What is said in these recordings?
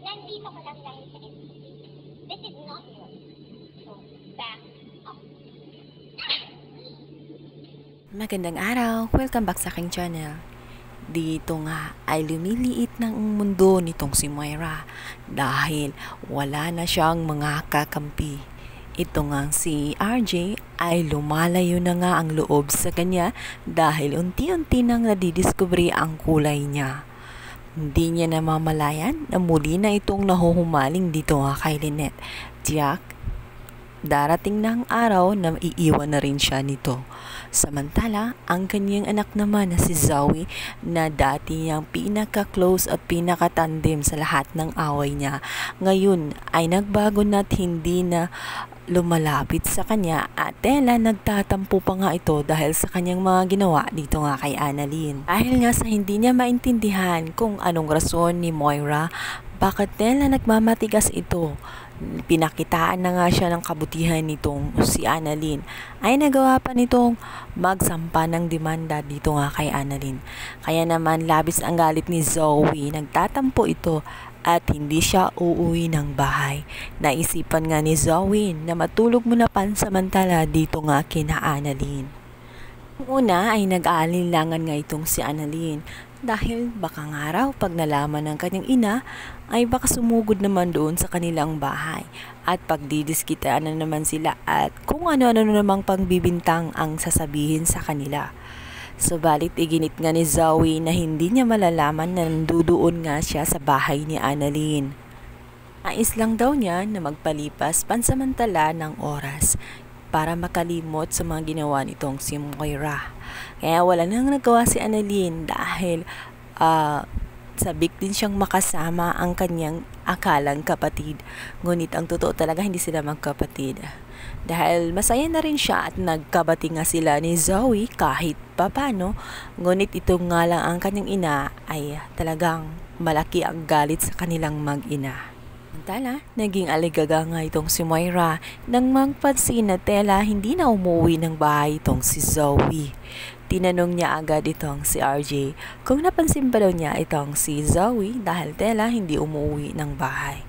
Nandito ko lang dahil sa NCT. This is not yours. So, back up. Magandang araw! Welcome back sa aking channel. Dito nga ay lumiliit ng mundo nitong si Moira dahil wala na siyang mga kakampi. Ito nga si RJ ay lumalayo na nga ang loob sa kanya dahil unti-unti nang nadidiscovery ang kulay niya. Hindi niya namamalayan na muli na itong nahuhumaling dito nga kay Lynette. Jack, darating na ang araw na iiwan na rin siya nito. Samantala, ang kanyang anak naman na si Zoe na dati niyang pinaka-close at pinaka-tandem sa lahat ng away niya, ngayon ay nagbago na at hindi na lumalapit sa kanya at tela nagtatampo pa nga ito dahil sa kanyang mga ginawa dito nga kay Annalyn. Dahil nga sa hindi niya maintindihan kung anong rason ni Moira bakit tela nagmamatigas ito, pinakitaan na nga siya ng kabutihan nitong si Annalyn, ay nagawa pa nitong magsampa ng demanda dito nga kay Annalyn. Kaya naman labis ang galit ni Zoe, nagtatampo ito at hindi siya uuwi ng bahay. Naisipan nga ni Zoe na matulog muna pansamantala dito nga kina Annalyn. Una ay nag-aalinlangan nga itong si Annalyn dahil baka nga raw pag nalaman ng kanyang ina ay baka sumugod naman doon sa kanilang bahay at pagdidiskitaan na naman sila at kung ano-ano namang pangbibintang ang sasabihin sa kanila. Subalit iginit nga ni Zoe na hindi niya malalaman na nandudoon nga siya sa bahay ni Annalyn. Nais lang daw niya na magpalipas pansamantala ng oras para makalimot sa mga ginawa nitong si Moira. Kaya wala nang nagawa si Annalyn dahil sabik din siyang makasama ang kanyang akalang kapatid. Ngunit ang totoo talaga hindi sila magkapatid. Dahil masaya na rin siya at nagkabati nga sila ni Zoe kahit papano. Ngunit ito nga lang ang kanyang ina ay talagang malaki ang galit sa kanilang mag-ina. Samantala, naging aligaga nga itong si Moira nang magpansin na tela hindi na umuwi ng bahay itong si Zoe. Tinanong niya agad itong si RJ kung napansin ba daw niya itong si Zoe dahil tela hindi umuwi ng bahay.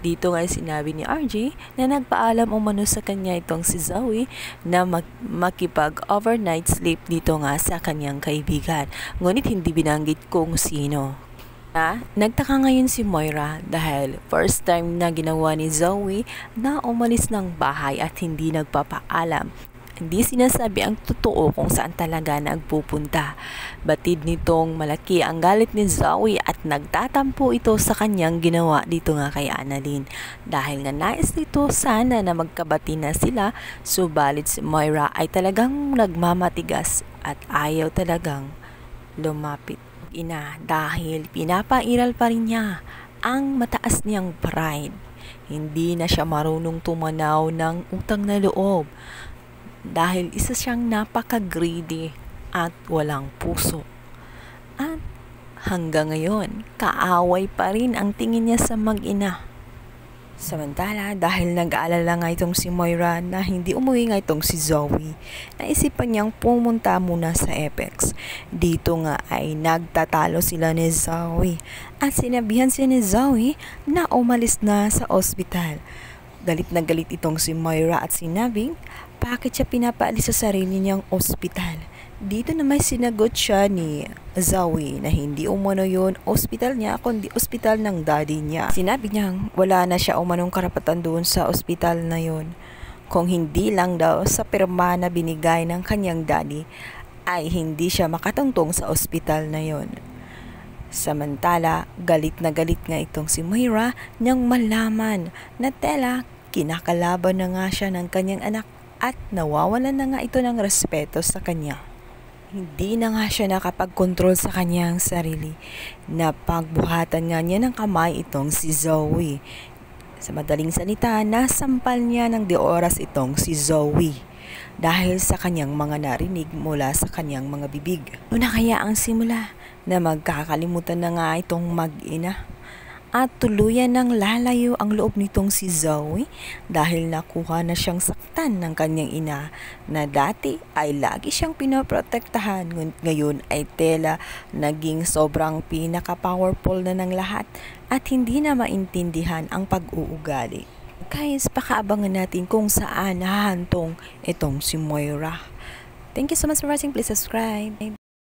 Dito nga sinabi ni RJ na nagpaalam umano sa kanya itong si Zoe na makipag-overnight sleep dito nga sa kanyang kaibigan. Ngunit hindi binanggit kung sino. Nagtaka ngayon si Moira dahil first time na ginawa ni Zoe na umalis ng bahay at hindi nagpapaalam. Hindi sinasabi ang totoo kung saan talaga nagpupunta. Batid nitong malaki ang galit ni Zoe at nagtatampo ito sa kanyang ginawa dito nga kay Annalyn. Dahil nga nais nito sana na magkabati na sila, subalit si Moira ay talagang nagmamatigas at ayaw talagang lumapit ina dahil pinapairal pa rin niya ang mataas niyang pride. Hindi na siya marunong tumanaw ng utang na loob dahil isa siyang napaka-greedy at walang puso. At hanggang ngayon, kaaway pa rin ang tingin niya sa mag-ina. Samantala, dahil nag-aalala nga itong si Moira na hindi umuwi nga itong si Zoe, naisipan niyang pumunta muna sa Apex. Dito nga ay nagtatalo sila ni Zoe at sinabihan si ni Zoe na umalis na sa ospital. Galit na galit itong si Moira at sinabing bakit siya pinapaalis sa sarili niyang ospital. Dito na may sinagot siya ni Zoe na hindi umano yun ospital niya kundi ospital ng daddy niya. Sinabi niyang wala na siya umanong karapatan doon sa ospital na yun. Kung hindi lang daw sa pirma na binigay ng kanyang daddy ay hindi siya makatungtong sa ospital na yun. Samantala, galit na galit nga itong si Moira niyang malaman na tela kinakalaban na nga siya ng kanyang anak at nawawalan na nga ito ng respeto sa kanya. Hindi na nga siya nakapag-control sa kanyang sarili. Napagbuhatan nga niya ng kamay itong si Zoe. Sa madaling salita, nasampal niya ng oras itong si Zoe dahil sa kanyang mga narinig mula sa kanyang mga bibig. Doon na kaya ang simula na magkakalimutan na nga itong mag-ina At tuluyan ng lalayo ang loob nitong si Zoe dahil nakuha na siyang saktan ng kanyang ina na dati ay lagi siyang pinoprotektahan, ngunit ngayon ay tela naging sobrang pinaka-powerful na ng lahat at hindi na maintindihan ang pag-uugali. Guys, pakaabangan natin kung saan hahantong itong si Moira. Thank you so much for watching. Please subscribe.